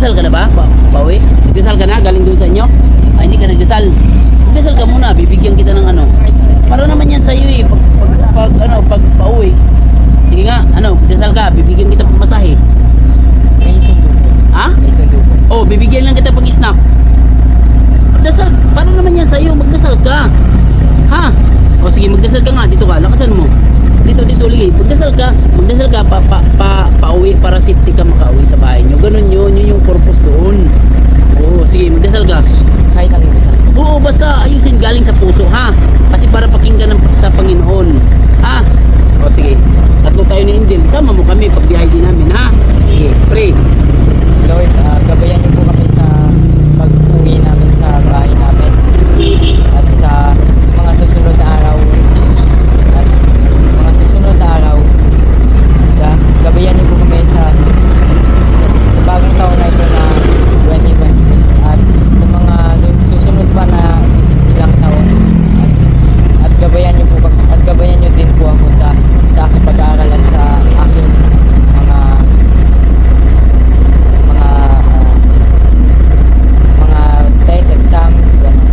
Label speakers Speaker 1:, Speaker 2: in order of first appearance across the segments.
Speaker 1: Nagdasal ka na ba? Pauwi? Nagdasal ka na? Galing doon sa inyo? Ay, hindi ka nagdasal. Nagdasal ka muna, bibigyan kita ng ano. Para naman yan sa iyo eh. Pag pauwi. Sige nga, dasal ka, bibigyan kita pang masahe.
Speaker 2: May sundo po.
Speaker 1: Ha?
Speaker 2: May sundo po.
Speaker 1: Oh, bibigyan lang kita pang snack. Dasal, para naman yan sa iyo, magdasal ka. Ha? O sige, magdasal ka nga, dito ka, lakasan mo. Dito, ligi. Magdasal ka, pauwi para safety ka makauwi sa bahay nyo. Ganun yun yung purpose doon. Oo, sige, magdasal ka.
Speaker 2: Kahit anong dasal.
Speaker 1: Oo, basta ayusin galing sa puso, ha? Kasi para pakinggan sa Panginoon. Ha? O sige, tatlo tayo ni Angel. Sama mo kami pag biyahe din namin, ha? Sige, pray.
Speaker 2: Lord, gabayan niyo po kami sa pag-uwi namin sa bahay namin. At sa mga susunod na araw. At mga susunod na araw. Gabayan niyo po kami sa bagong taon na ito na 2026. At sa mga susunod pa na ilang taon. At gabayan niyo po at gabayan niyo din po ako sa aking pag-aaral at sa aking mga test exams, gano'n.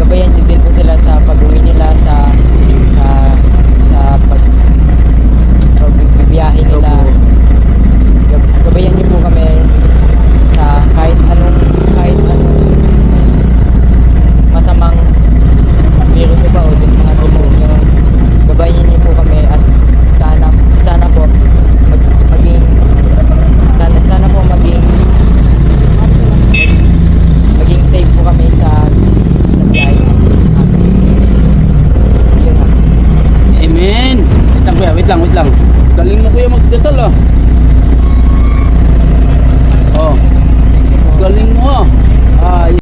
Speaker 2: Gabayan niyo din po sila sa pag-uwi nila sa pagbibiyahe nila. Gabayan niyo po kami sa kahit anong masamang espiritu ba o din mga demonyo. Gabayan niyo po kami at sana po maging safe po kami sa biyahe namin. Yun na.
Speaker 1: Amen. Wait lang kuya, wait lang. Galing mo kuya magdasal, ah.